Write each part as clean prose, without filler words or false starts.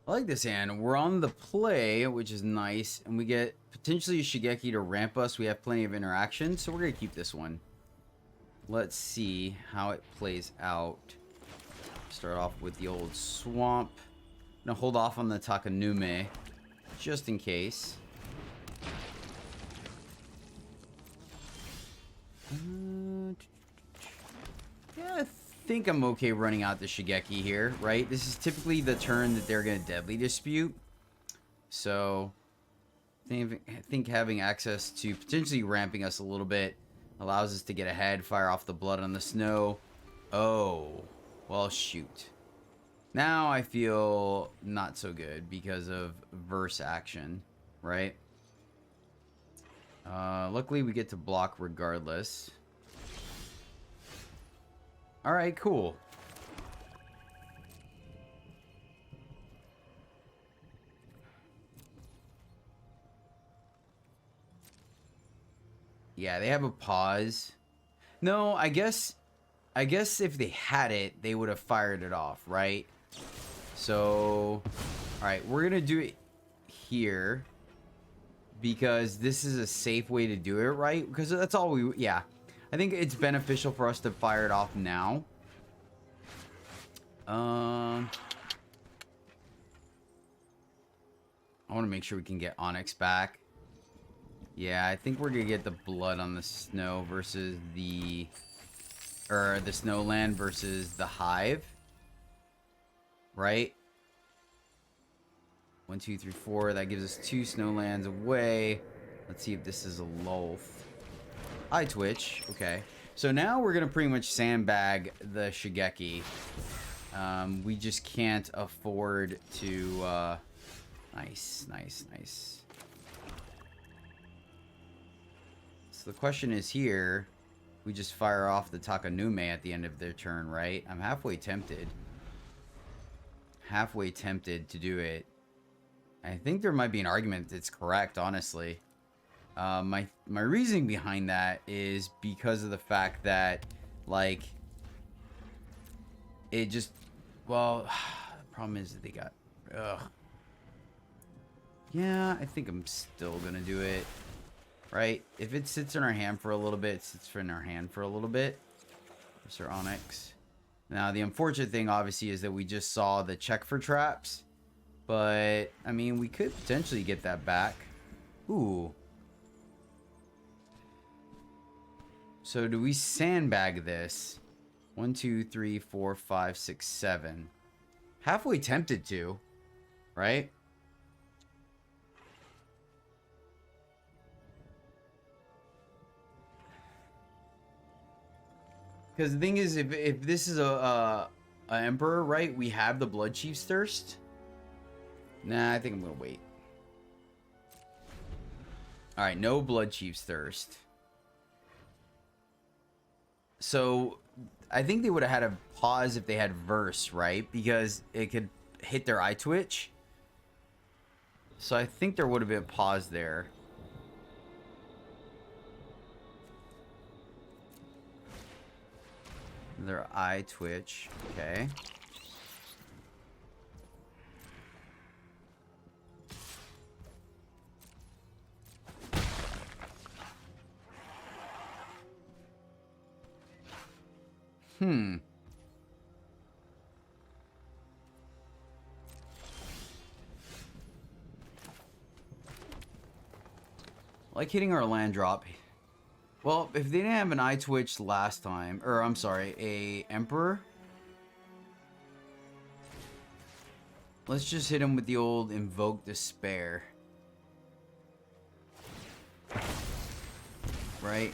I like this hand. We're on the play, which is nice, and we get potentially a Shigeki to ramp us. We have plenty of interaction, so we're going to keep this one. Let's see how it plays out. Start off with the old swamp. I'm going to hold off on the Takanume, just in case. Yeah, I think I'm okay running out the Shigeki here, right? This is typically the turn that they're going to Deadly Dispute. So, I think having access to potentially ramping us a little bit allows us to get ahead, fire off the blood on the snow. Oh, well, shoot. Now I feel not so good because of verse action, right? Luckily, we get to block regardless. All right, cool. Yeah, they have a pause. No, I guess if they had it, they would have fired it off, right? So, all right, we're going to do it here because this is a safe way to do it, right? Because that's all we, yeah. I think it's beneficial for us to fire it off now. I want to make sure we can get Onyx back. Yeah, I think we're going to get the blood on the snow versus the... Or the snowland versus the hive. Right? 1, 2, 3, 4. That gives us 2 snowlands away. Let's see if this is a Lolth. Eye twitch. Okay. So now we're going to pretty much sandbag the Shigeki. We just can't afford to... Nice, nice, nice. So the question is here, we just fire off the Takanume at the end of their turn, right? I'm halfway tempted. Halfway tempted to do it. I think there might be an argument that's correct, honestly. My reasoning behind that is because of the fact that, like, it just, well, the problem is that they got, yeah, I think I'm still gonna do it. Right? If it sits in our hand for a little bit, it sits in our hand for a little bit. Professor Onyx. Now, the unfortunate thing, obviously, is that we just saw the check for traps. But, I mean, we could potentially get that back. Ooh. So, do we sandbag this? 1, 2, 3, 4, 5, 6, 7. Halfway tempted to. Right? Because the thing is, if this is a Emperor, right, we have the Blood Chief's Thirst. Nah, I think I'm going to wait. Alright, no Blood Chief's Thirst. So, I think they would have had a pause if they had Verse, right? Because it could hit their Eye Twitch. So I think there would have been a pause there. Their Eye Twitch. Okay. Like hitting our land drop. Well, if they didn't have an Eye Twitch last time, or I'm sorry, a Emperor, let's just hit him with the old Invoke Despair. Right?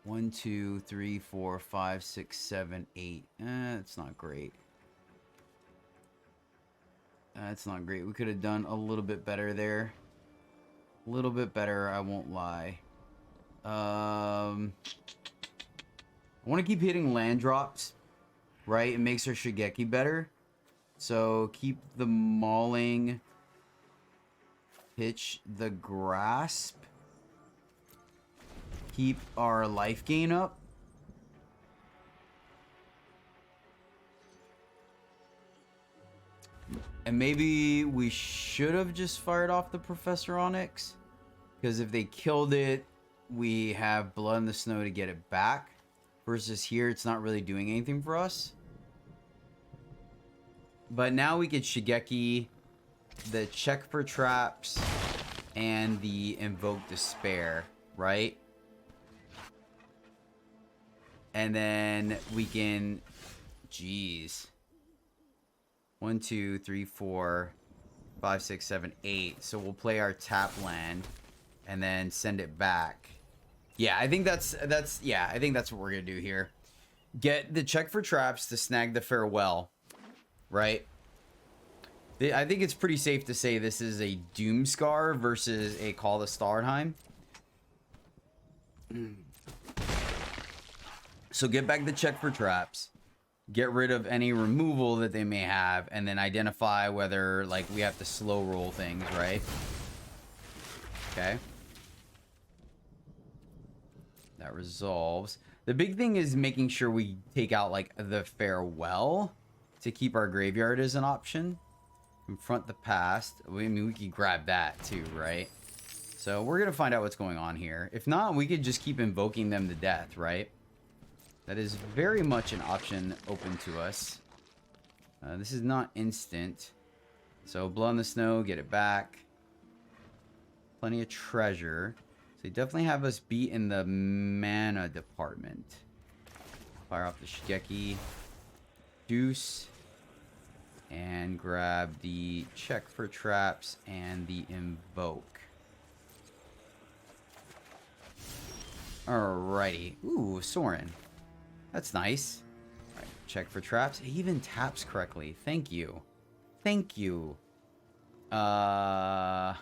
1, 2, 3, 4, 5, 6, 7, 8. That's not great. That's not great. We could have done a little bit better there. A little bit better, I won't lie. I want to keep hitting land drops, right? It makes our Shigeki better. So keep the mauling. Pitch the grasp. Keep our life gain up. And maybe we should have just fired off the Professor Onyx. Because if they killed it, we have Blood in the Snow to get it back. Versus here, it's not really doing anything for us. But now we could Shigeki the Check for Traps and the Invoke Despair, right? And then we can... Jeez. 1, 2, 3, 4, 5, 6, 7, 8. So we'll play our tap land and then send it back. Yeah, I think that's what we're gonna do here. Get the Check for Traps to snag the Farewell, right? I think it's pretty safe to say this is a Doomscar versus a Call of Starheim. So get back the Check for Traps. Get rid of any removal that they may have, and then identify whether, like, we have to slow roll things, right? Okay. That resolves. The big thing is making sure we take out, like, the Farewell to keep our graveyard as an option. Confront the past. I mean, we could grab that too, right? So we're going to find out what's going on here. If not, we could just keep invoking them to death, right? That is very much an option open to us. This is not instant. So Blood in the Snow, get it back. Plenty of treasure. So they definitely have us beat in the mana department. Fire off the Shigeki. Deuce. And grab the Check for Traps and the Invoke. Alrighty. Ooh, Sorin. That's nice. All right, Check for Traps. He even taps correctly. Thank you. Thank you. Oh,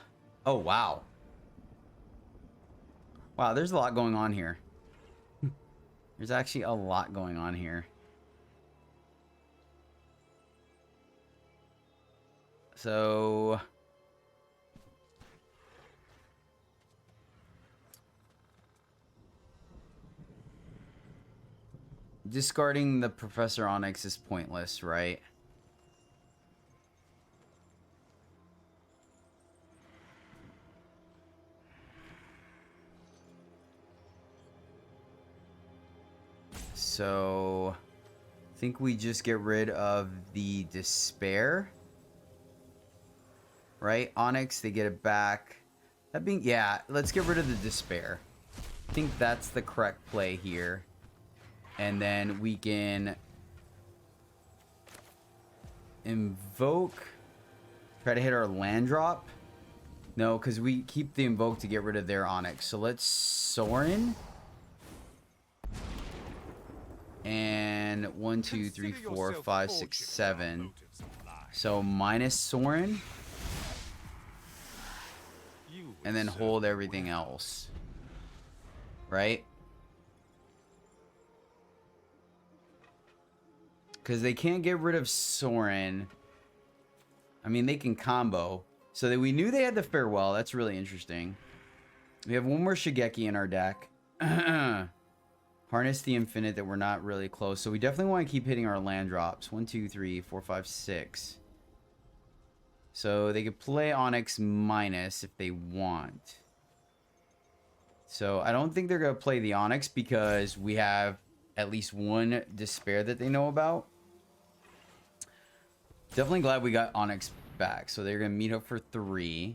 wow. Wow, there's a lot going on here. There's actually a lot going on here. So... discarding the Professor Onyx is pointless, right? So, I think we just get rid of the Despair. Right? Onyx, they get it back. That being, yeah, let's get rid of the Despair. I think that's the correct play here. And then we can invoke, try to hit our land drop. No, because we keep the invoke to get rid of their Onyx. So let's Sorin. And 1, 2, 3, 4, 5, 6, 7. So minus Sorin. And then hold everything else. Right? Because they can't get rid of Sorin. I mean, they can combo. So that we knew they had the Farewell. That's really interesting. We have one more Shigeki in our deck. Harness the Infinite that we're not really close. So we definitely want to keep hitting our land drops. 1, 2, 3, 4, 5, 6. So they could play Onyx minus if they want. So I don't think they're going to play the Onyx because we have at least one Despair that they know about. Definitely glad we got Onyx back. So they're going to meet up for 3.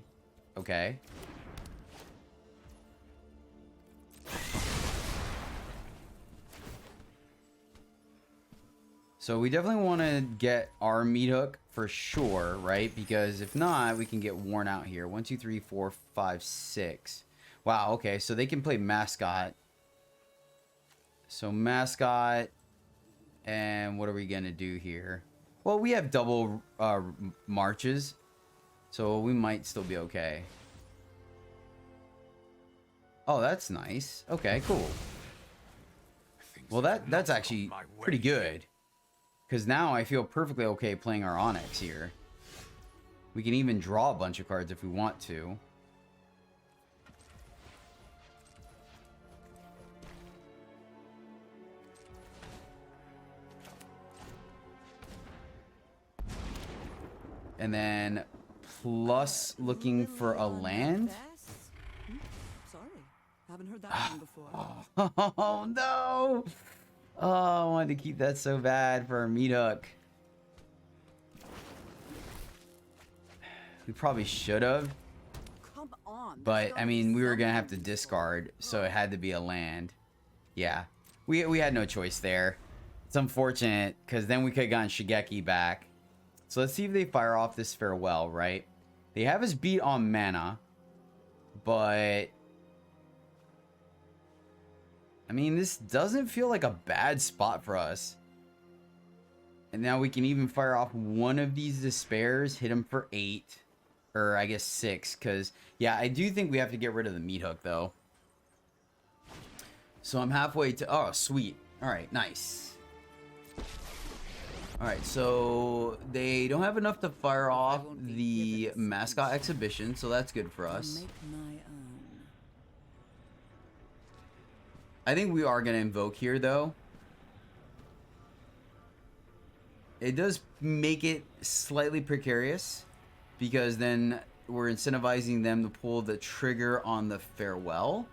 Okay. So we definitely want to get our meat hook for sure, right? Because if not, we can get worn out here. 1, 2, 3, 4, 5, 6. Wow, okay. So they can play Mascot. So Mascot. And what are we going to do here? Well, we have double marches. So we might still be okay. Oh, that's nice. Okay, cool. Well, that's actually pretty good. Because now I feel perfectly okay playing our Onyx here. We can even draw a bunch of cards if we want to. And then plus looking for a land. Sorry, haven't heard that one before. Oh no! Oh, I wanted to keep that so bad for our meat hook. We probably should have. Come on. But I mean, we were gonna have to discard, so it had to be a land. Yeah, we had no choice there. It's unfortunate because then we could have gotten Shigeki back. So let's see if they fire off this farewell. Right? They have us beat on mana, but I mean, this doesn't feel like a bad spot for us. And now we can even fire off one of these despairs, hit him for 8. Or I guess 6, because, yeah, I do think we have to get rid of the meat hook, though. So I'm halfway to... Oh, sweet. Alright, nice. Alright, so they don't have enough to fire off the mascot exhibition, so that's good for us. I think we are going to invoke here, though. It does make it slightly precarious, because then we're incentivizing them to pull the trigger on the farewell.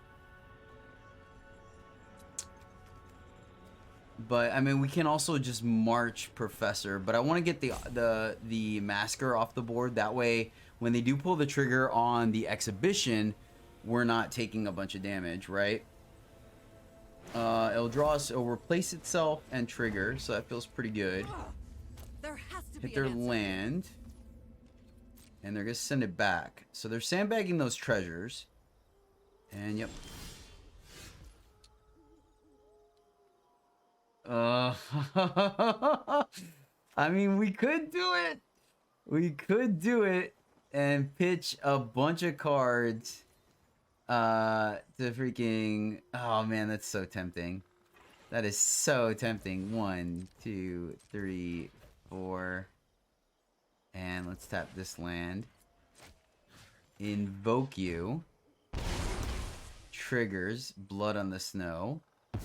But I mean, we can also just march Professor, but I want to get the masker off the board. That way, when they do pull the trigger on the exhibition, we're not taking a bunch of damage, right? It'll draw us, it'll replace itself and trigger, so that feels pretty good. Hit their land. And they're going to send it back. So they're sandbagging those treasures. And yep. I mean, we could do it. We could do it. And pitch a bunch of cards. To freaking... Oh, man, that's so tempting. That is so tempting. 1, 2, 3, 4... And let's tap this land. Invoke you. Triggers. Blood on the Snow. Get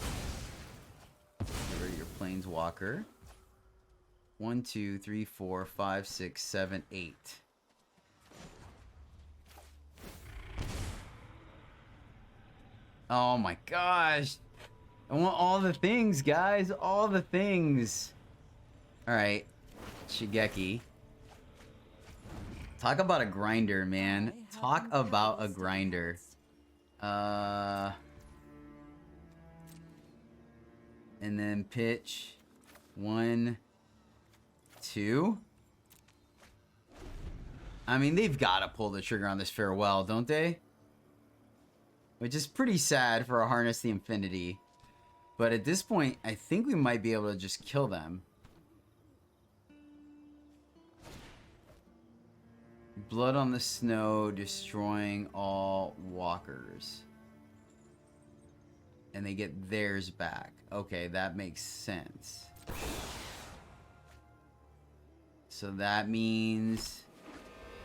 rid of your Planeswalker. 1, 2, 3, 4, 5, 6, 7, 8. Oh my gosh. I want all the things, guys. All the things. Alright. Shigeki. Talk about a grinder, man. Talk about a grinder. And then pitch. 1, 2. I mean, they've got to pull the trigger on this farewell, don't they? Which is pretty sad for a Harness the Infinity. But at this point, I think we might be able to just kill them. Blood on the Snow, destroying all walkers. And they get theirs back. Okay, that makes sense. So that means...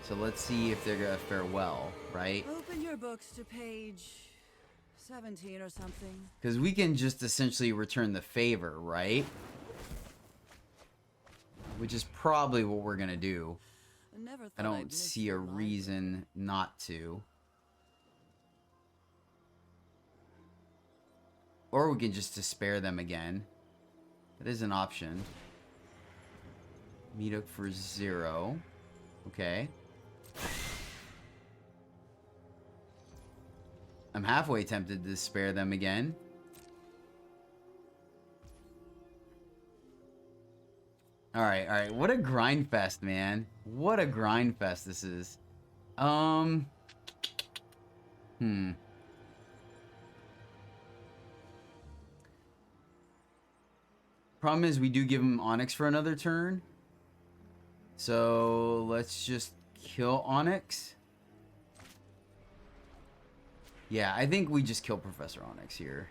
So let's see if they're gonna farewell, right? Open your books to page 17 or something. Because we can just essentially return the favor, right? Which is probably what we're gonna do. I don't see a reason not to. Or we can just despair them again. That is an option. Meet up for 0. Okay. I'm halfway tempted to spare them again. Alright, alright. What a grind fest, man. What a grind fest this is. Problem is we do give him Onyx for another turn. So let's just kill Onyx. Yeah, I think we just kill Professor Onyx here.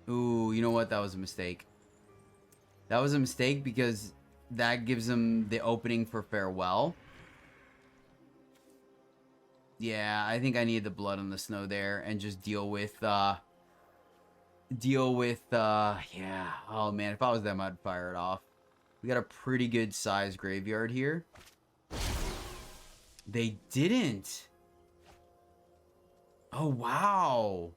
Ooh, you know what? That was a mistake. That was a mistake because that gives them the opening for farewell. Yeah, I think I need the Blood on the Snow there and just deal with deal with, yeah. Oh, man, if I was them, I'd fire it off. We got a pretty good size graveyard here. They didn't. Oh, wow.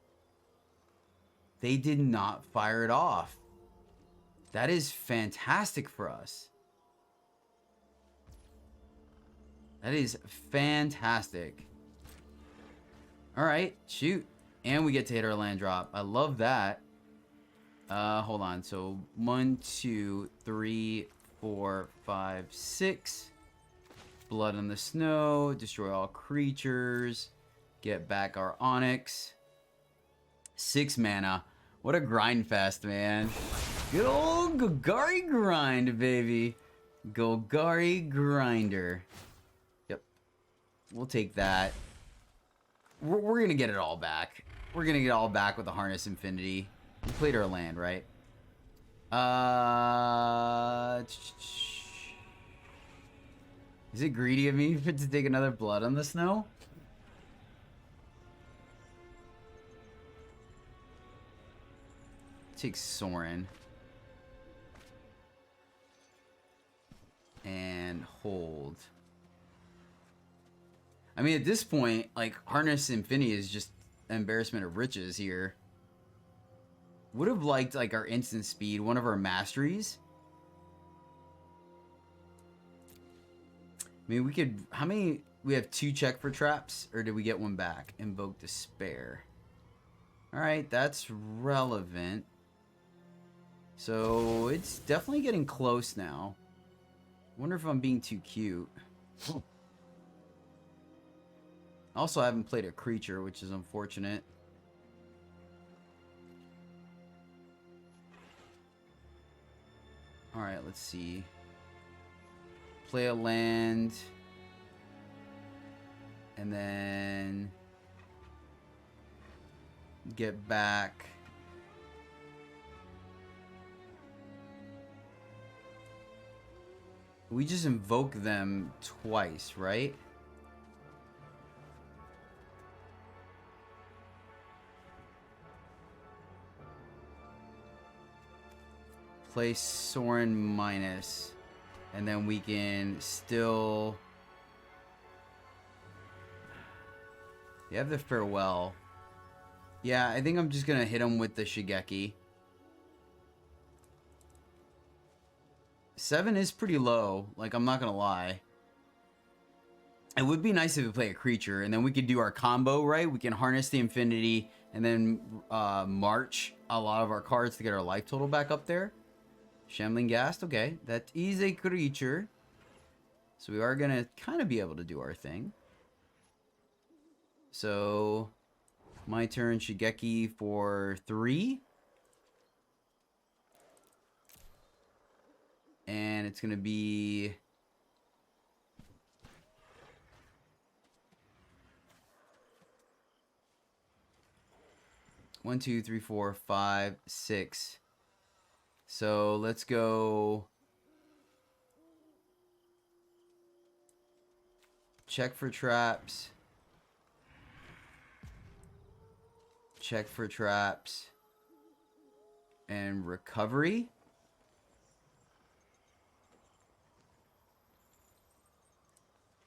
They did not fire it off. That is fantastic for us. That is fantastic. All right, shoot. And we get to hit our land drop. I love that. Hold on. So 1, 2, 3, 4, 5, 6. Blood on the snow. Destroy all creatures. Get back our Onyx. 6 mana. What a grind fest, man. Good old Golgari grind, baby. Golgari grinder. Yep. We'll take that. We're going to get it all back. We're going to get it all back with the Harness Infinity. We played our land, right? Is it greedy of me to take another blood on the snow? Take Sorin. And hold. I mean, at this point, like, Harness Infinity is just an embarrassment of riches here. Would have liked, like, our instant speed, one of our masteries. I mean, we could... How many... We have 2 check for traps? Or did we get one back? Invoke Despair. Alright, that's relevant. So, it's definitely getting close now. Wonder if I'm being too cute. Also, I haven't played a creature, which is unfortunate. Alright, let's see. Play a land. And then... get back. We just invoke them twice, right? Play Sorin minus. And then we can still... You have the Farewell. Yeah, I think I'm just going to hit him with the Shigeki. 7 is pretty low. Like, I'm not going to lie. It would be nice if we play a creature. And then we could do our combo, right? We can harness the Infinity. And then march a lot of our cards to get our life total back up there. Shambling Ghast, okay. That is a creature. So we are going to kind of be able to do our thing. So, my turn, Shigeki for 3. And it's going to be... One, two, three, four, 5, 6. So let's go check for traps. Check for traps. And recovery.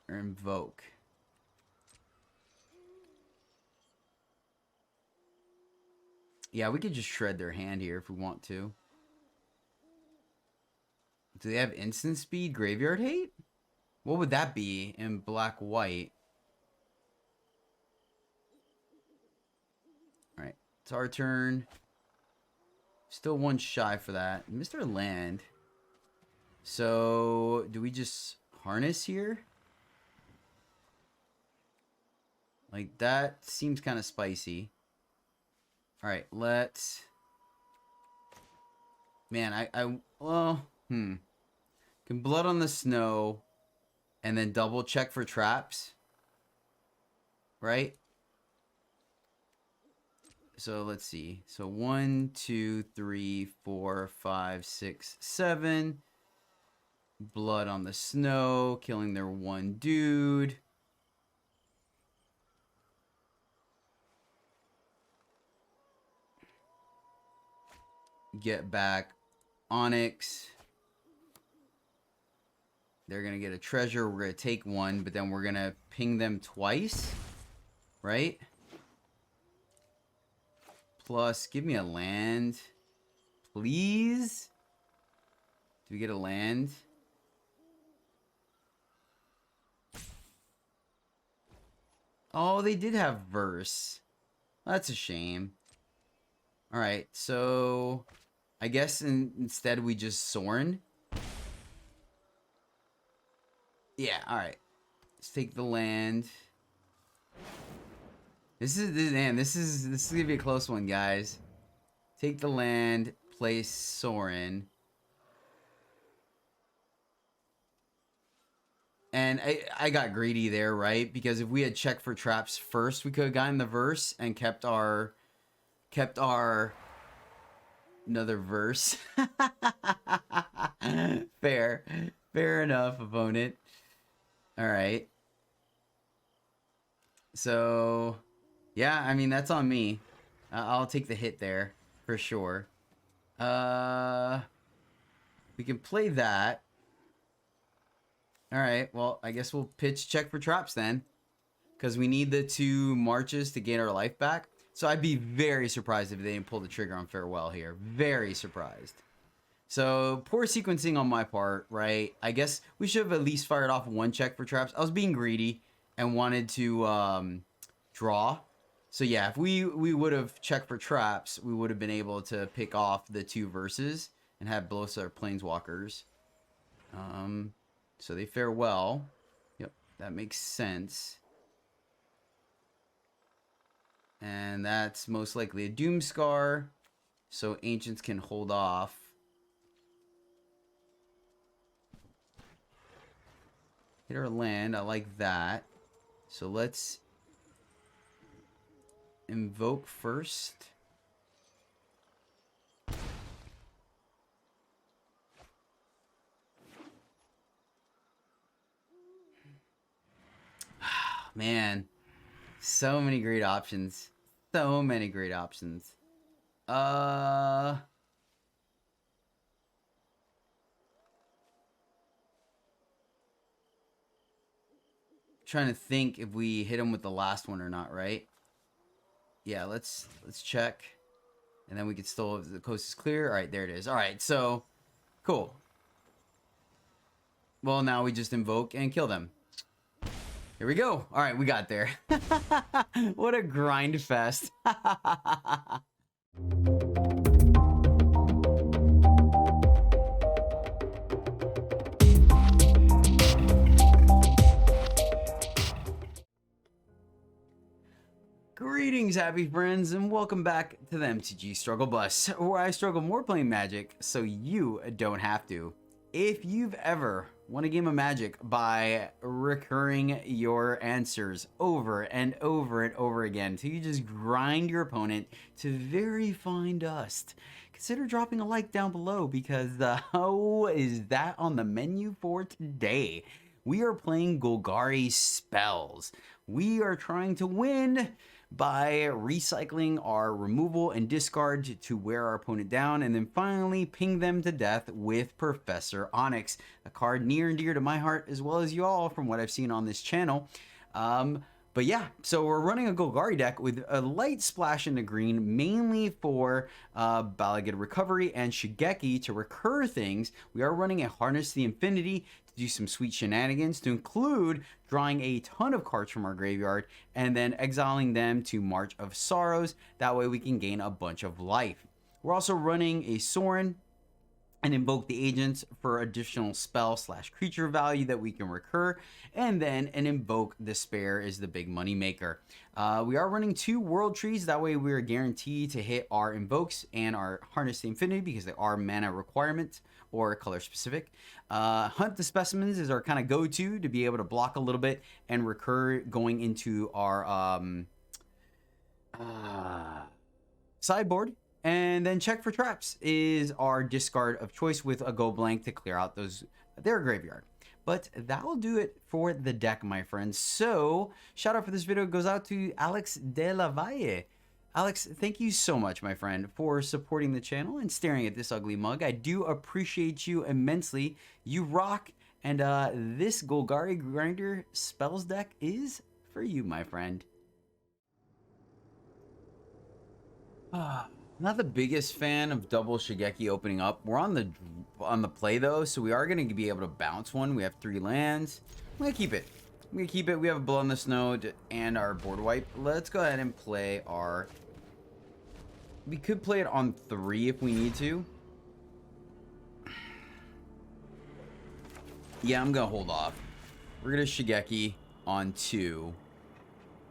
Or invoke. Yeah, we could just shred their hand here if we want to. Do they have instant speed graveyard hate? What would that be in black-white? Alright, it's our turn. Still 1 shy for that. Mr. Land. So, do we just harness here? Like, that seems kind of spicy. Alright, let's... Man, well, Can Blood on the Snow and then double check for traps. Right? So let's see. So 1, 2, 3, 4, 5, 6, 7. Blood on the Snow, killing their 1 dude. get back Onyx. They're going to get a treasure. We're going to take one, but then we're going to ping them twice, right? Plus, give me a land, please. Do we get a land? Oh, they did have verse. That's a shame. All right, so I guess instead we just Sorin. Yeah, all right. Let's take the land. This is gonna be a close one, guys. Take the land, play Sorin. And I got greedy there, right? Because if we had checked for traps first, we could have gotten the verse and kept our another verse. Fair enough, opponent. All right. So, yeah, I mean, that's on me. I'll take the hit there for sure. We can play that. All right, well, I guess we'll pitch check for traps then, because we need the 2 marches to gain our life back. So I'd be very surprised if they didn't pull the trigger on Farewell here. Very surprised. So poor sequencing on my part, right? I guess we should have at least fired off 1 check for traps. I was being greedy and wanted to draw. So yeah, if we would have checked for traps, we would have been able to pick off the 2 verses and have both our planeswalkers. So they fare well. Yep, that makes sense. And that's most likely a Doomscar, so Ancients can hold off. Hit our land, I like that. So let's invoke first. Man, so many great options. So many great options. Trying to think if we hit him with the last one or not, right? Yeah, let's check. And then we could still, the coast is clear. All right, there it is. All right, so cool. Well, now we just invoke and kill them. Here we go. All right, we got there. What a grind fest. Greetings, happy friends, and welcome back to the MTG Struggle Bus, where I struggle more playing Magic so you don't have to. If you've ever won a game of Magic by recurring your answers over and over and over again till you just grind your opponent to very fine dust, consider dropping a like down below, because how is that on the menu for today? We are playing Golgari spells. We are trying to win by recycling our removal and discard to wear our opponent down, and then finally ping them to death with Professor Onyx, a card near and dear to my heart as well as you all from what I've seen on this channel. But yeah, so we're running a Golgari deck with a light splash into green, mainly for Balagid Recovery and Shigeki to recur things. We are running a Harness the Infinity to do some sweet shenanigans, to include drawing a ton of cards from our graveyard and then exiling them to March of Sorrows. That way we can gain a bunch of life. We're also running a Sorin and invoke the agents for additional spell / creature value that we can recur, and then an invoke despair is the big money maker. We are running 2 world trees, that way we are guaranteed to hit our invokes and our Harness the Infinity because they are mana requirements or color specific. Hunt the Specimens is our kind of go-to to be able to block a little bit and recur going into our sideboard. And then check for traps is our discard of choice with a go blank to clear out their graveyard. But that will do it for the deck, my friends. So shout out for this video goes out to Alex De La Valle. Alex, thank you so much, my friend, for supporting the channel and staring at this ugly mug. I do appreciate you immensely. You rock, and this Golgari Grinder Spells deck is for you, my friend. Not the biggest fan of double Shigeki opening up. We're on the play though, so we are going to be able to bounce one. We have 3 lands. I'm going to keep it. I'm going to keep it. We have a Blood on the Snow and our board wipe. Let's go ahead and play our... We could play it on 3 if we need to. Yeah, I'm going to hold off. We're going to Shigeki on 2.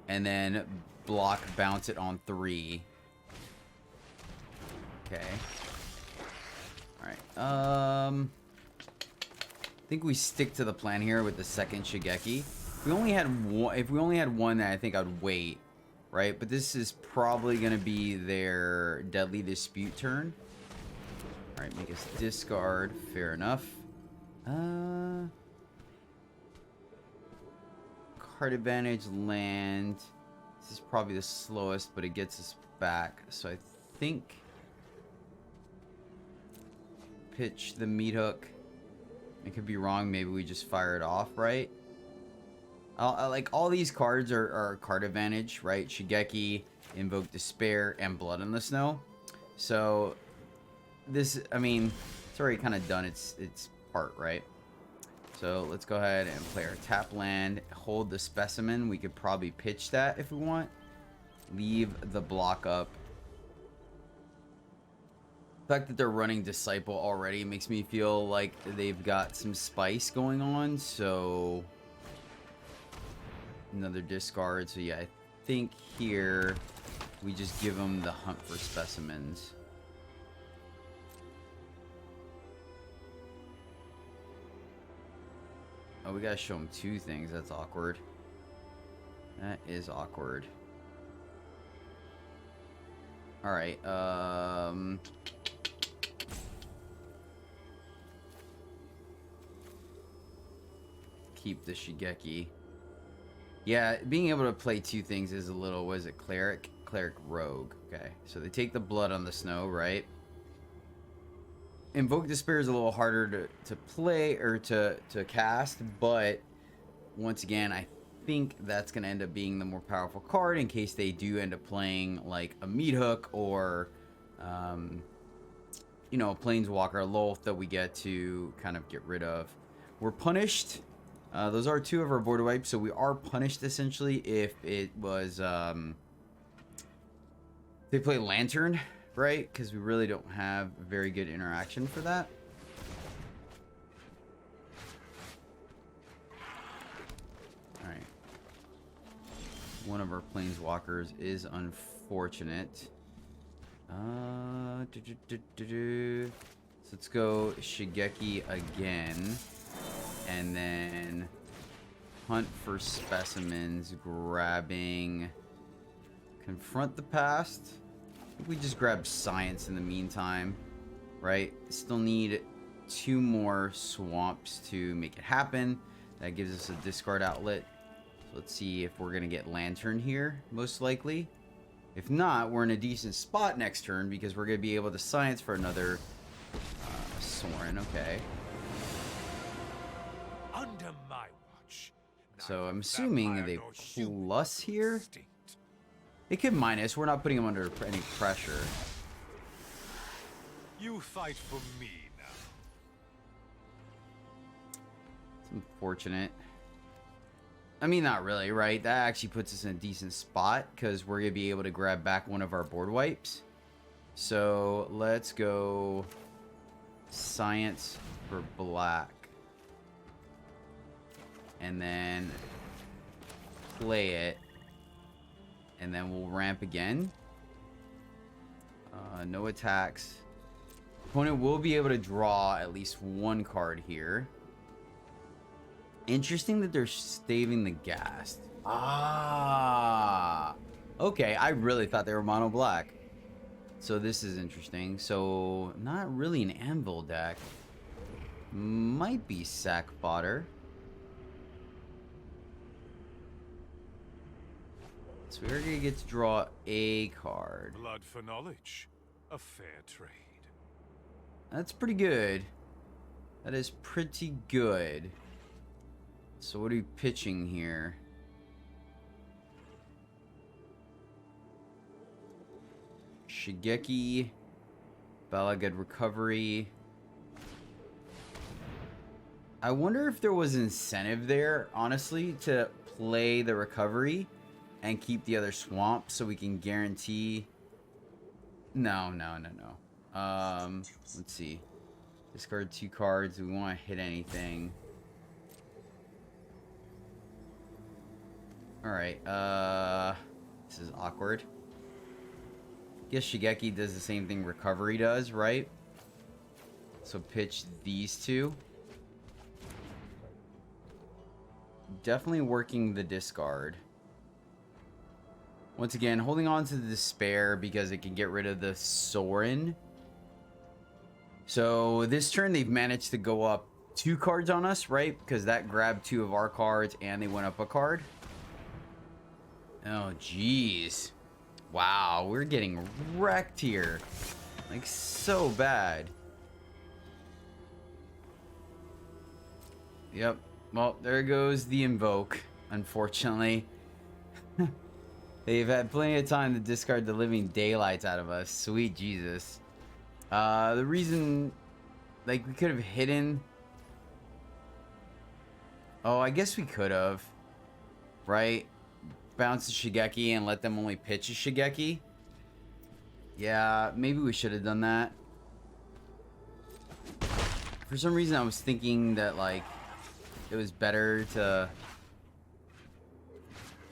And then block bounce it on 3. Okay. Alright. I think we stick to the plan here with the second Shigeki. If we only had one, then I think I'd wait. Right? But this is probably going to be their Deadly Dispute turn. Alright, make us discard. Fair enough. Card advantage, land. This is probably the slowest, but it gets us back. So I think... pitch the meat hook. I could be wrong. Maybe we just fire it off, right? Like, all these cards are card advantage, right? Shigeki, Invoke Despair, and Blood on the Snow. So, this, I mean, it's already kind of done its part, right? So, let's go ahead and play our tap land. Hold the Specimen. We could probably pitch that if we want. Leave the block up. The fact that they're running Disciple already makes me feel like they've got some spice going on, so... Another discard, so yeah, I think here we just give them the Hunt for Specimens. Oh, we gotta show them 2 things, that's awkward. That is awkward. Alright, keep the Shigeki. Yeah, being able to play 2 things is a little, what is it, Cleric? Cleric Rogue. Okay, so they take the Blood on the Snow, right? Invoke Despair is a little harder to play, or to cast, but once again, I think that's going to end up being the more powerful card in case they do end up playing, like, a Meat Hook or, you know, a Planeswalker, a Lolth that we get to kind of get rid of. We're punished. Those are 2 of our board wipes, so we are punished essentially if it was they play Lantern, right? Because we really don't have very good interaction for that. All right, one of our Planeswalkers is unfortunate. So let's go Shigeki again. And then Hunt for Specimens, grabbing Confront the Past. I think we just grab Science in the meantime, right? Still need 2 more swamps to make it happen. That gives us a discard outlet. So let's see if we're going to get Lantern here, most likely. If not, we're in a decent spot next turn because we're going to be able to Science for another Sorin. Okay. Under my watch. So I'm assuming they plus here. They could minus. We're not putting them under any pressure. You fight for me now. It's unfortunate. I mean, not really, right? That actually puts us in a decent spot because we're going to be able to grab back one of our board wipes. So let's go Science for black. And then play it. And then we'll ramp again. No attacks. Opponent will be able to draw at least 1 card here. Interesting that they're staving the Ghast. Ah. Okay, I really thought they were mono black. So this is interesting. So not really an Anvil deck. Might be sack fodder. So we're gonna get to draw a card. Blood for knowledge. A fair trade. That's pretty good. That is pretty good. So what are we pitching here? Shigeki, Balagad Recovery. I wonder if there was incentive there, honestly, to play the recovery and keep the other swamp so we can guarantee. No. Let's see. Discard 2 cards. Do we want to hit anything? Alright, this is awkward. Guess Shigeki does the same thing recovery does, right? So pitch these two. Definitely working the discard. Once again, holding on to the despair because it can get rid of the Sorin. So this turn they've managed to go up 2 cards on us, right? Because that grabbed 2 of our cards and they went up a card. Oh, jeez. Wow, we're getting wrecked here. Like, so bad. Yep. Well, there goes the Invoke, unfortunately. They've had plenty of time to discard the living daylights out of us. Sweet Jesus. The reason... Like, we could have hidden... Oh, I guess we could have. Right? Bounce a Shigeki and let them only pitch a Shigeki. Yeah, maybe we should have done that. For some reason, I was thinking that, like, it was better to...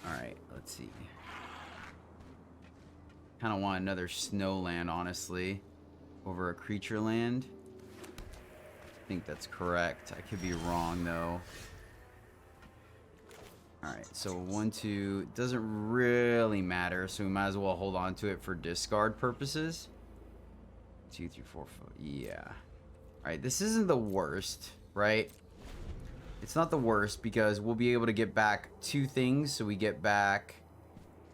Alright, let's see. Kind of want another snow land, honestly, over a creature land. I think that's correct. I could be wrong, though. Alright, so 1, 2, it doesn't really matter, so we might as well hold on to it for discard purposes. 2, 3, 4, 5, yeah. Alright, this isn't the worst, right? It's not the worst because we'll be able to get back 2 things. So we get back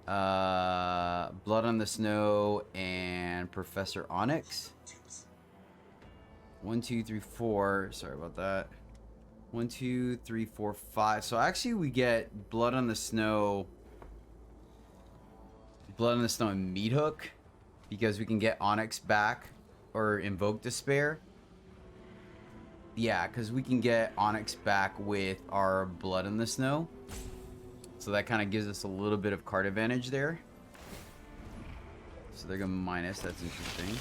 Blood on the Snow and Professor Onyx. 1, 2, 3, 4. Sorry about that. 1, 2, 3, 4, 5. So actually we get Blood on the Snow. Blood on the Snow and Meat Hook. Because we can get Onyx back. Or Invoke Despair. Yeah, because we can get Onyx back with our Blood in the Snow. So that kind of gives us a little bit of card advantage there. So they're going to minus. That's interesting.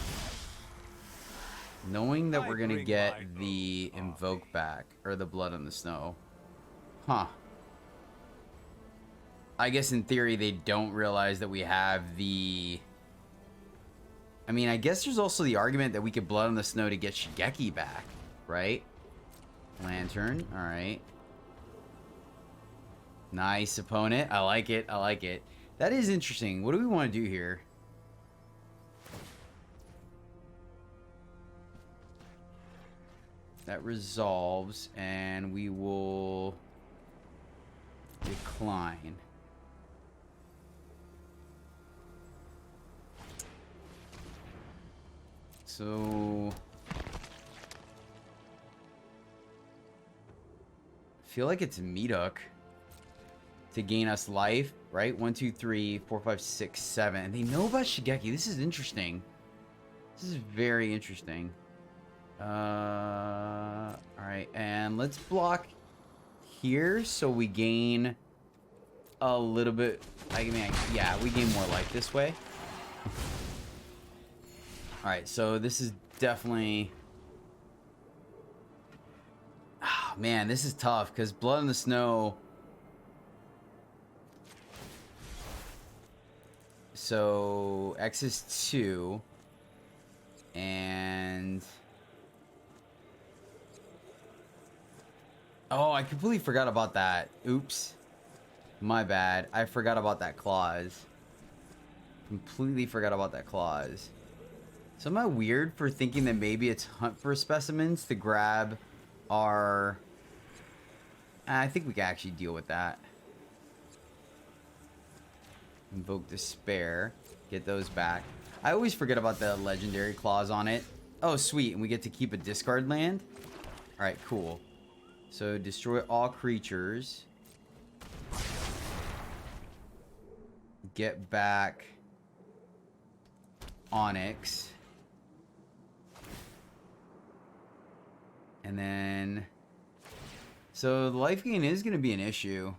Knowing that we're going to get the Invoke back. Or the Blood in the Snow. Huh. I guess in theory they don't realize that we have the... I mean, I guess there's also the argument that we could Blood on the Snow to get Shigeki back. Right? Lantern. Alright. Nice opponent. I like it. I like it. That is interesting. What do we want to do here? That resolves, and we will decline. So... feel like it's Meat Hook to gain us life, right? 1, 2, 3, 4, 5, 6, 7. And they know about Shigeki. This is interesting. This is very interesting. Alright, and let's block here so we gain a little bit. I mean, yeah, we gain more life this way. Alright, so this is definitely... Oh, man, this is tough because Blood in the Snow. So X is 2, and oh, I completely forgot about that. Oops, my bad. I forgot about that clause. Completely forgot about that clause. So am I weird for thinking that maybe it's hunt for specimens to grab our... I think we can actually deal with that. Invoke Despair. Get those back. I always forget about the legendary clause on it. Oh, sweet. And we get to keep a discard land. All right, cool. So destroy all creatures. Get back Onyx. And then... So the life gain is going to be an issue.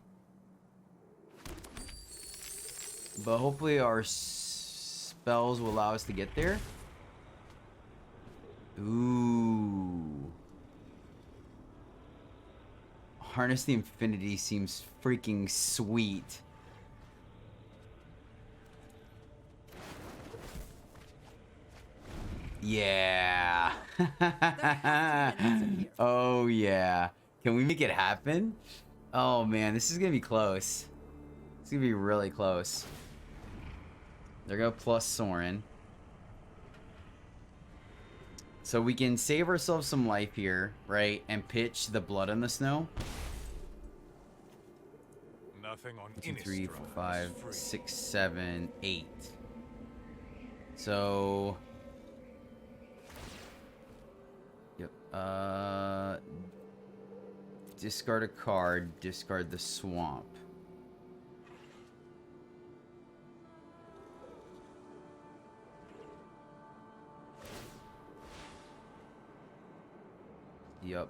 But hopefully our spells will allow us to get there. Ooh. Harness the Infinity seems freaking sweet. Yeah. Oh, yeah. Can we make it happen? Oh, man. This is going to be close. It's going to be really close. They're going to plus Sorin. So we can save ourselves some life here, right? And pitch the Blood on the Snow. Nothing on 1, 2, 3, 4, Innistrad 5, is free. 6, 7, 8. So... Yep. Discard a card. Discard the swamp. Yep.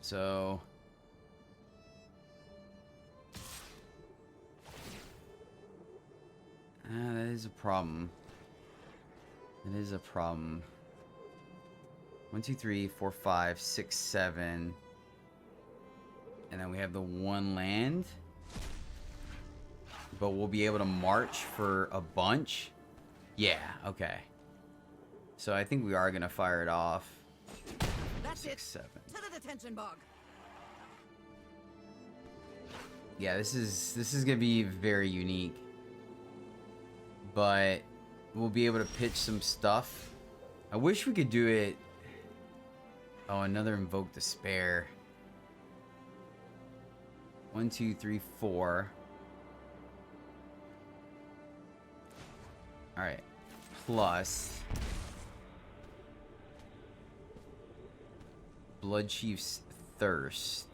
So... that is a problem. It is a problem. 1, 2, 3, 4, 5, 6, 7. And then we have the one land. But we'll be able to march for a bunch. Yeah, okay. So I think we are going to fire it off. That's 6, it. 7. To the detention bog. Yeah, this is going to be very unique. But we'll be able to pitch some stuff. I wish we could do it. Oh, another Invoke Despair. 1, 2, 3, 4. Alright. Plus Blood Chief's Thirst.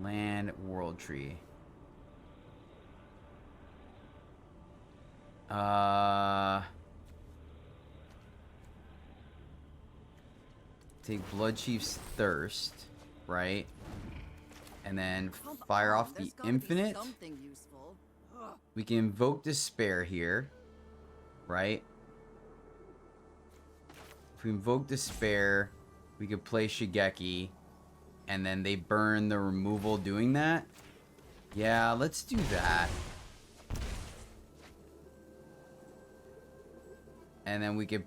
Land World Tree. Take Blood Chief's Thirst, right? And then fire off the Infinite. Something useful. Ugh. We can invoke Despair here, right? If we invoke Despair, we could play Shigeki, and then they burn the removal doing that. Yeah, let's do that. And then we could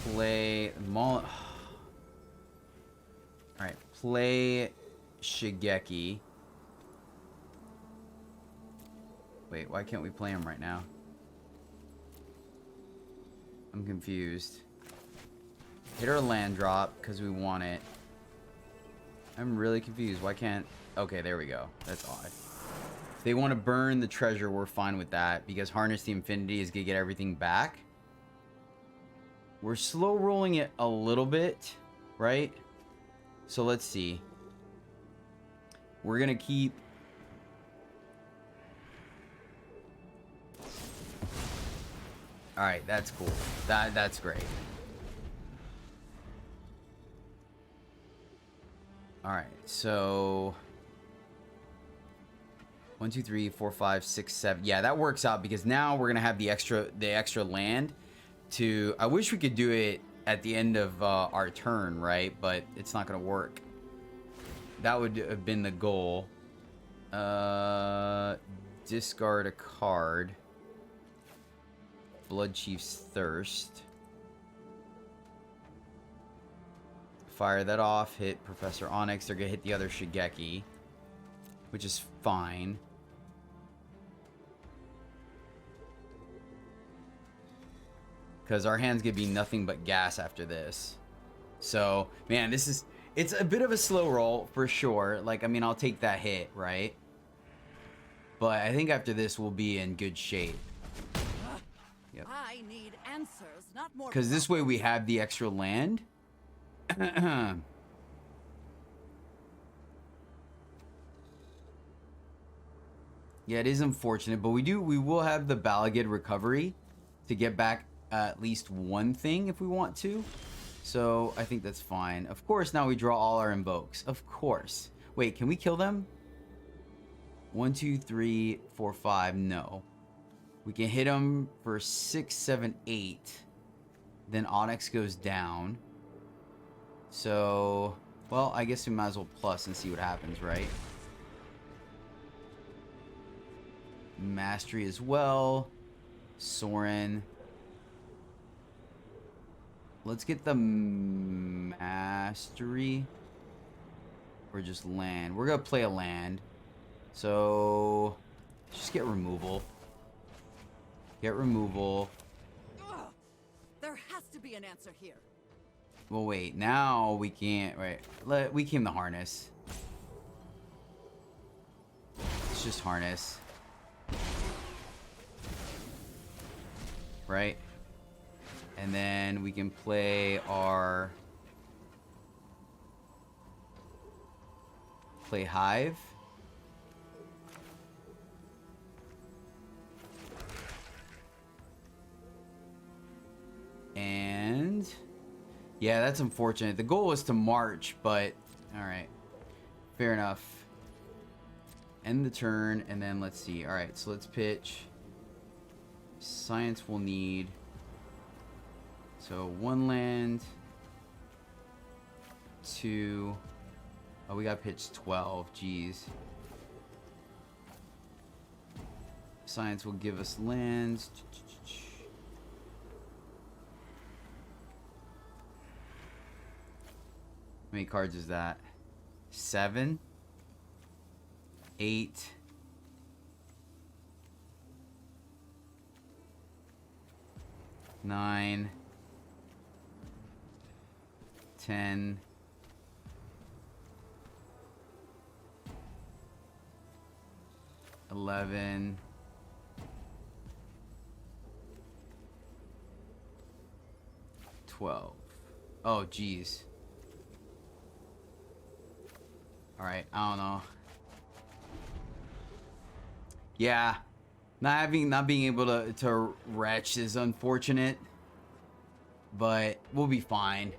play Alright, play Shigeki. Wait, why can't we play him right now? I'm confused. Hit our land drop, because we want it. I'm really confused. Why can't... Okay, there we go. That's odd. If they want to burn the treasure, we're fine with that, because Harness the Infinity is going to get everything back. We're slow rolling it a little bit, right? So let's see. We're going to keep... Alright, that's cool. That's great. Alright, so... 1, 2, 3, 4, 5, 6, 7. Yeah, that works out because now we're going to have the extra land to... I wish we could do it at the end of our turn, right? But it's not going to work. That would have been the goal. Discard a card. Blood Chief's Thirst. Fire that off. Hit Professor Onyx. They're going to hit the other Shigeki, which is fine. Because our hand's going to be nothing but gas after this. So, man, this is... It's a bit of a slow roll for sure. Like, I mean, I'll take that hit, right? But I think after this, we'll be in good shape. Yep. I need answers, not more. Because this way we have the extra land. Yeah, it is unfortunate, but we will have the Balagid recovery to get back at least one thing if we want to. So I think that's fine. Of course, now we draw all our invokes. Of course. Wait, can we kill them? 1, 2, 3, 4, 5. No. We can hit them for 6, 7, 8. Then Onyx goes down. So, well, I guess we might as well plus and see what happens, right? Mastery as well. Soren. Let's get the mastery. Or just land. We're going to play a land. So, just get removal. Get removal. Ugh, there has to be an answer here. Well, wait. Now we can't. Right. We came the harness. It's just harness. Right? And then we can play our... Play Hive. And... Yeah, that's unfortunate. The goal was to march, but... Alright. Fair enough. End the turn, and then let's see. Alright, so let's pitch. Science will need... So, 1 land. 2... Oh, we got pitched 12. Jeez. Science will give us lands. How many cards is that? 7, 8, 9, 10, 11, 12. Oh, geez. Alright, I don't know. Yeah. Not being able to retch is unfortunate. But we'll be fine.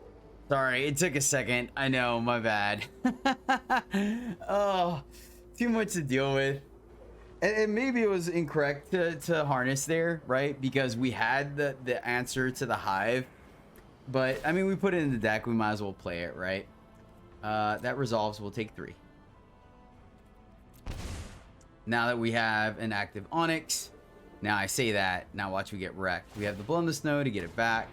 Sorry, it took a second. I know, my bad. Oh, too much to deal with. And maybe it was incorrect to harness there, right? Because we had the answer to the Hive. But, I mean, we put it in the deck. We might as well play it, right? That resolves. We'll take 3. Now that we have an active Onyx. Now I say that. Now watch we get wrecked. We have the Blood in the Snow to get it back.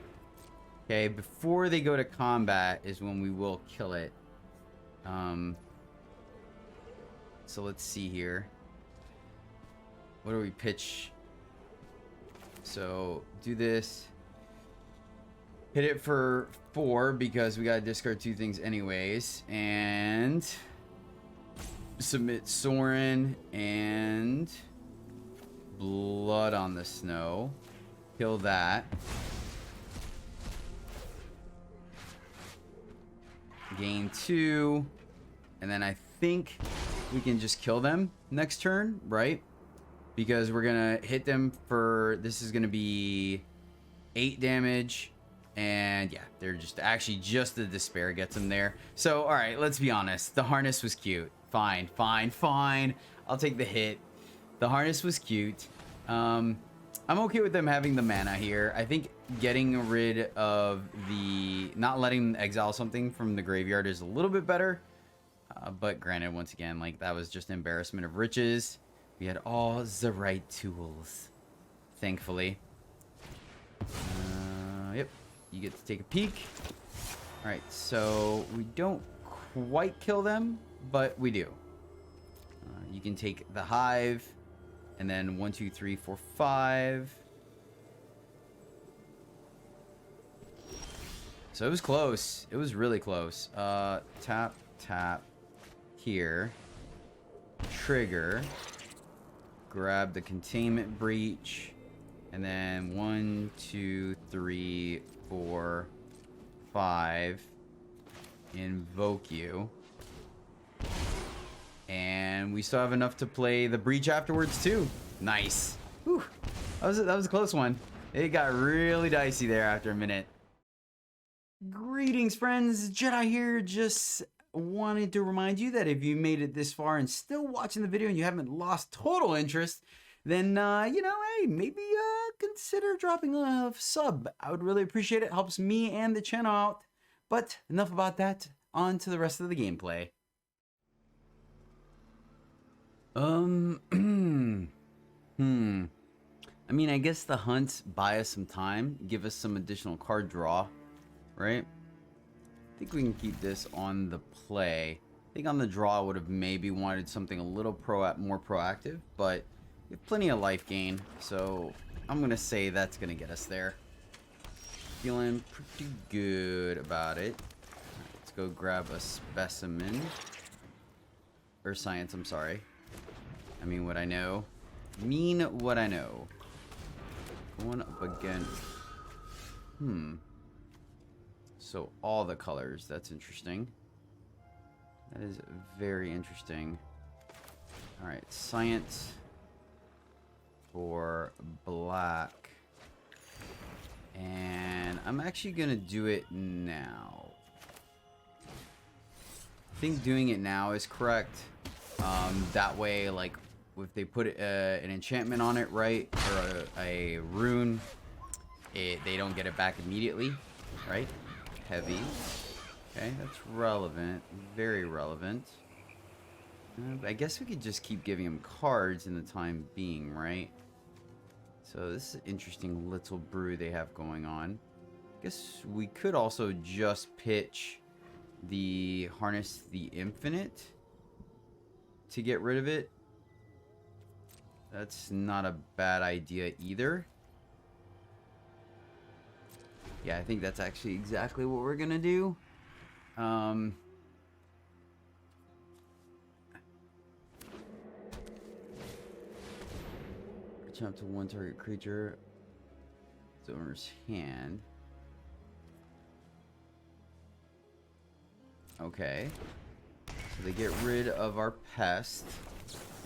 Okay, before they go to combat is when we will kill it. So let's see here. What do we pitch? So do this. Hit it for 4 because we gotta discard 2 things anyways. And submit Soren and Blood on the Snow. Kill that. Gain 2. And then I think we can just kill them next turn, right? Because we're gonna hit them for... This is gonna be 8 damage. And yeah, they're just the despair gets them there. So, alright, let's be honest. The harness was cute. Fine. I'll take the hit. The harness was cute. I'm okay with them having the mana here. I think getting rid of the... Not letting them exile something from the graveyard is a little bit better. But granted, once again, like, that was just embarrassment of riches. We had all the right tools. Thankfully. Yep. You get to take a peek. Alright, so we don't quite kill them, but we do. You can take the Hive, and then 1, 2, 3, 4, 5. So it was close. It was really close. Tap, tap. Here. Trigger. Grab the containment breach. And then 1, 2, 3, 4, 5. Invoke you. And we still have enough to play the breach afterwards too. Nice. Whew. That was a close one. It got really dicey there after a minute. Greetings, friends. Jedi here. Just wanted to remind you that if you made it this far and still watching the video and you haven't lost total interest, then, you know, hey, maybe consider dropping a sub. I would really appreciate it. Helps me and the channel out. But enough about that. On to the rest of the gameplay. I mean, I guess the hunts buy us some time, give us some additional card draw, right? I think we can keep this on the play. I think on the draw I would have maybe wanted something a little more proactive, but we have plenty of life gain, so I'm gonna say that's gonna get us there. Feeling pretty good about it. Right, let's go grab a specimen. Or science, I'm sorry. I mean what I know. Mean what I know. Going up again. So all the colors. That's interesting. That is very interesting. Alright, science for black. And I'm actually gonna do it now. I think doing it now is correct. That way, like, if they put an enchantment on it, right, or a rune, they don't get it back immediately, right? Heavy. Okay, that's relevant. Very relevant. I guess we could just keep giving them cards in the time being, right? So this is an interesting little brew they have going on. I guess we could also just pitch the Harness the Infinite to get rid of it. That's not a bad idea either. Yeah, I think that's actually exactly what we're gonna do. Jump to one target creature. Its owner's hand. Okay. So they get rid of our pest.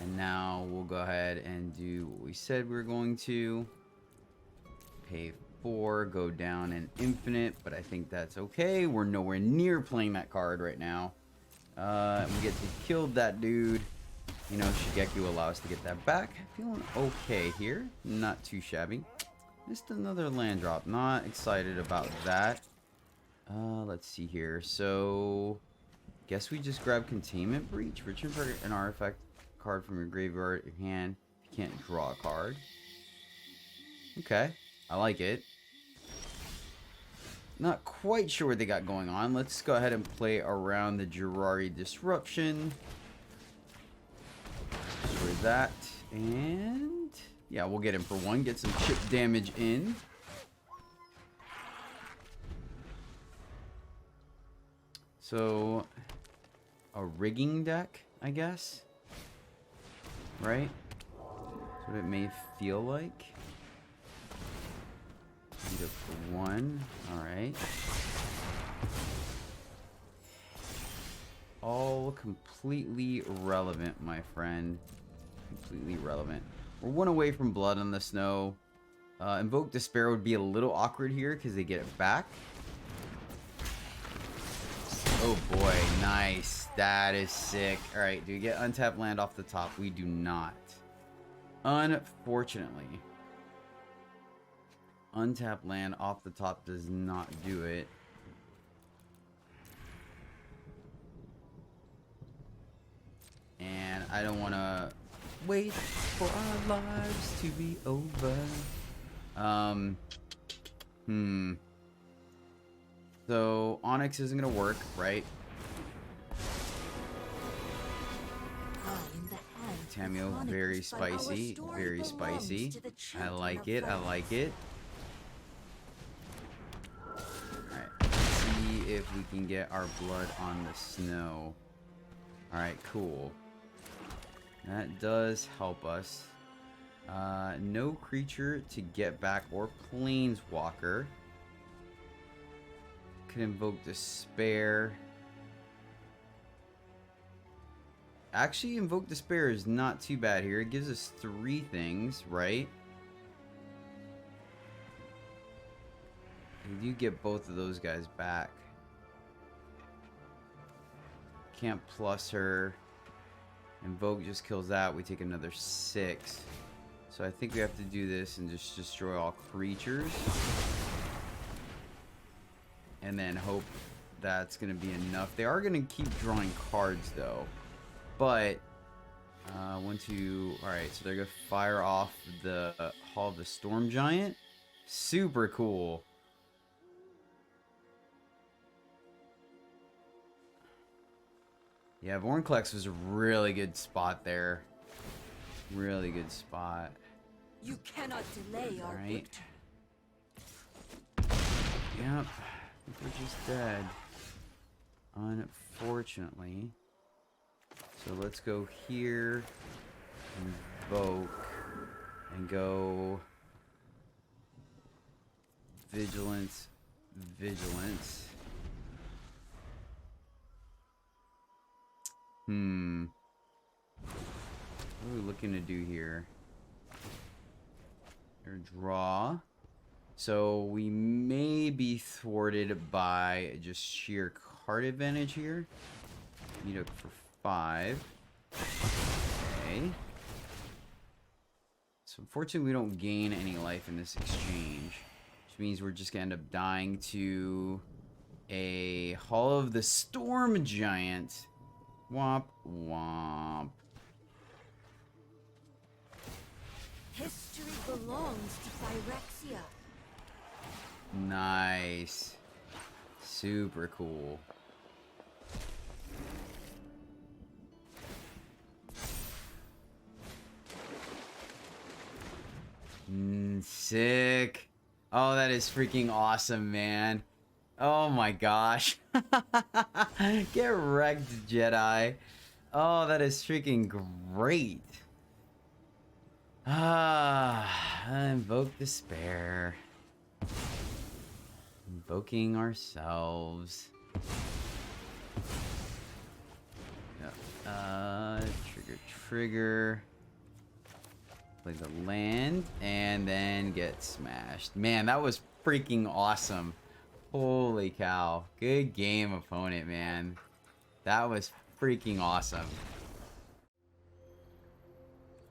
And now we'll go ahead and do what we said we were going to. Pay 4, go down an infinite, but I think that's okay. We're nowhere near playing that card right now. We get to kill that dude. You know, Shigeki will allow us to get that back. Feeling okay here. Not too shabby. Missed another land drop. Not excited about that. Let's see here. So, guess we just grab Containment Breach. Return target an artifact card from your graveyard, your hand. You can't draw a card. Okay, I like it. Not quite sure what they got going on. Let's go ahead and play around the Jirari Disruption. Destroy that, and yeah, we'll get him for 1. Get some chip damage in. So, a rigging deck, I guess. Right? That's what it may feel like. Go for 1. Alright. All completely relevant, my friend. Completely relevant. We're 1 away from Blood on the Snow. Invoke Despair would be a little awkward here because they get it back. Oh boy, nice. That is sick. Alright, do we get untapped land off the top? We do not. Unfortunately. Untapped land off the top does not do it. And I don't want to wait for our lives to be over. So Onyx isn't gonna work, right? Tamio, very spicy, very spicy. I like it, I like it. Alright, if we can get our blood on the snow. Alright, cool. That does help us. No creature to get back or planeswalker. Could invoke Despair. Actually, invoke Despair is not too bad here. It gives us 3 things, right? We do get both of those guys back. Can't plus her. Invoke just kills that. We take another 6. So I think we have to do this and just destroy all creatures. And then hope that's going to be enough. They are going to keep drawing cards though. But, 1, 2, alright, so they're going to fire off the Hall of the Storm Giant. Super cool. Yeah, Vornclex was a really good spot there. Really good spot. You cannot delay our Right. victory. Yep. I think we're just dead. Unfortunately. So let's go here. Invoke. And go... Vigilance. Vigilance. What are we looking to do here? Or draw. So we may be thwarted by just sheer card advantage here. Need up for 5. Okay. So unfortunately we don't gain any life in this exchange. Which means we're just gonna end up dying to a Hall of the Storm Giant. Womp womp. History belongs to Phyrexia. Nice. Super cool. Sick. Oh, that is freaking awesome, man. Oh my gosh. Get wrecked, Jedi. Oh, that is freaking great. Invoke Despair. Invoking ourselves. Yep. Trigger. Play the land and then get smashed. Man, that was freaking awesome. Holy cow. Good game, opponent, man. That was freaking awesome.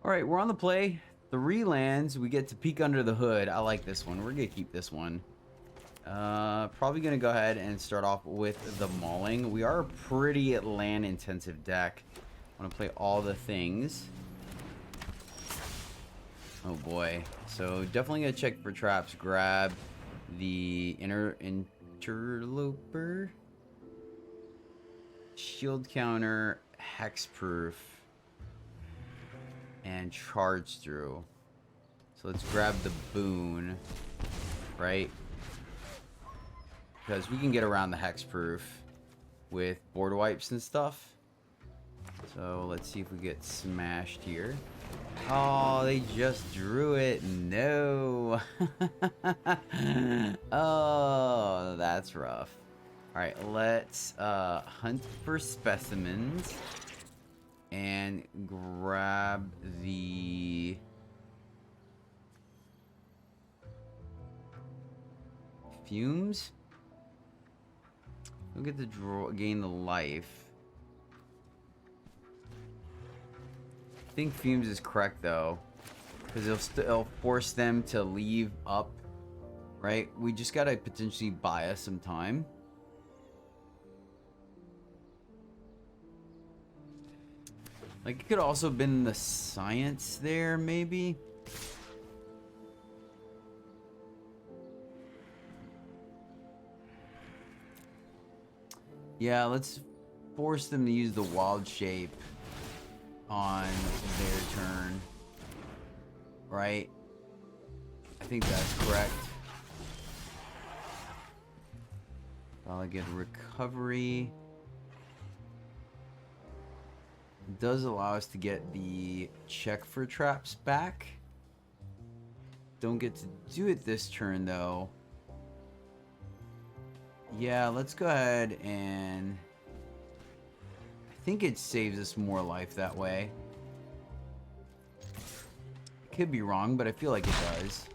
Alright, we're on the play. 3 lands. We get to peek under the hood. I like this one. We're going to keep this one. Probably going to go ahead and start off with the Mauling. We are a pretty land-intensive deck. I want to play all the things. Oh boy. So definitely going to check for traps. Grab the Interloper. Shield counter. Hexproof. And charge through. So let's grab the boon. Right? Because we can get around the hexproof with board wipes and stuff. So let's see if we get smashed here. Oh, they just drew it. No. Oh, that's rough. Alright, let's hunt for specimens. And grab the fumes. We'll get to gain the life. I think fumes is correct though, because it'll force them to leave up, right? We just gotta potentially buy us some time. Like, it could also have been the science there, maybe. Yeah, let's force them to use the wild shape on their turn. Right? I think that's correct. I'll get recovery. It does allow us to get the check for traps back. Don't get to do it this turn though. Yeah, let's go ahead and... I think it saves us more life that way. I could be wrong, but I feel like it does.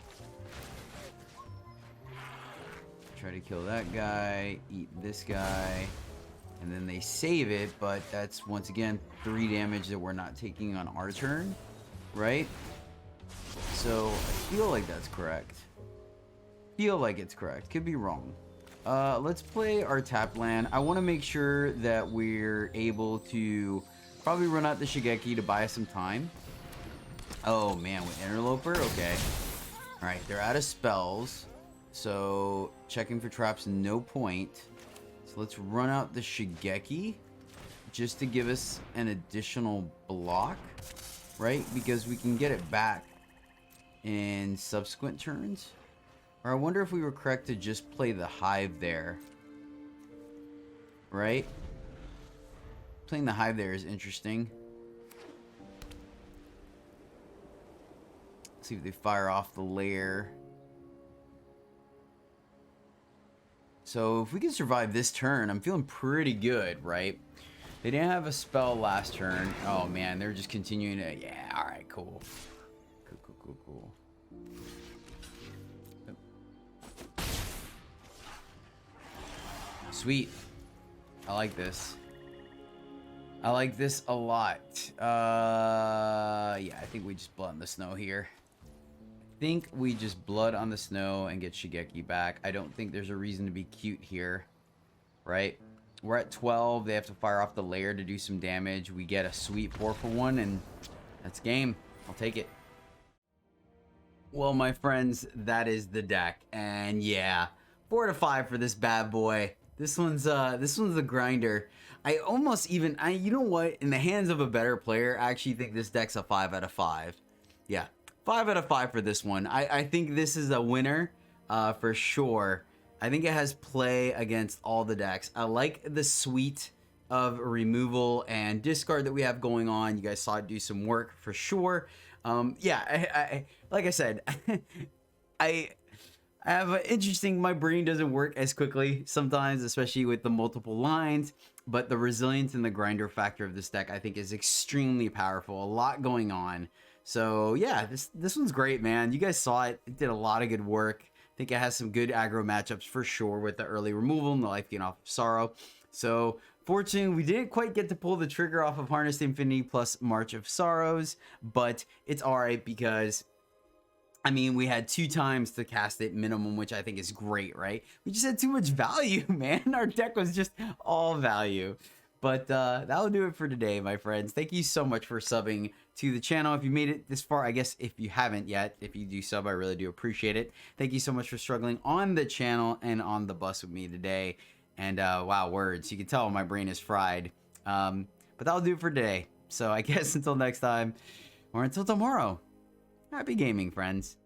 Try to kill that guy, eat this guy, and then they save it, but that's once again 3 damage that we're not taking on our turn, right? So I feel like that's correct. Feel like it's correct. Could be wrong. Let's play our tap land. I want to make sure that we're able to probably run out the Shigeki to buy us some time. Oh man, with Interloper? Okay. Alright, they're out of spells. So, checking for traps, no point. So let's run out the Shigeki just to give us an additional block, right? Because we can get it back in subsequent turns. Or I wonder if we were correct to just play the Hive there. Right? Playing the Hive there is interesting. Let's see if they fire off the lair. So if we can survive this turn, I'm feeling pretty good, right? They didn't have a spell last turn. Oh man, they're just continuing to... Yeah, alright, cool. Cool. Sweet. I like this. I like this a lot. Yeah, I think we just blood on the snow here. I think we just blood on the snow and get Shigeki back. I don't think there's a reason to be cute here, right? We're at 12. They have to fire off the lair to do some damage. We get a sweet 4-for-1, and that's game. I'll take it. Well, my friends, that is the deck, and yeah, 4 to 5 for this bad boy. This one's a grinder. I almost even, you know what? In the hands of a better player, I actually think this deck's a 5 out of 5. Yeah. 5 out of 5 for this one. I think this is a winner for sure. I think it has play against all the decks. I like the suite of removal and discard that we have going on. You guys saw it do some work for sure. Yeah, like I said, I have an interesting... My brain doesn't work as quickly sometimes, especially with the multiple lines. But the resilience and the grinder factor of this deck, I think, is extremely powerful. A lot going on. So yeah, this one's great, man. You guys saw it. It did a lot of good work. I think it has some good aggro matchups for sure with the early removal and the life gain off of Sorrow. So fortunately, we didn't quite get to pull the trigger off of Harness to Infinity plus March of Sorrows, but it's alright because, I mean, we had 2 times to cast it minimum, which I think is great, right? We just had too much value, man. Our deck was just all value. But that'll do it for today, my friends. Thank you so much for subbing to the channel. If you made it this far, I guess if you haven't yet, if you do sub, I really do appreciate it. Thank you so much for struggling on the channel and on the bus with me today. And wow, words. You can tell my brain is fried. But that'll do it for today. So I guess until next time, or until tomorrow, happy gaming, friends.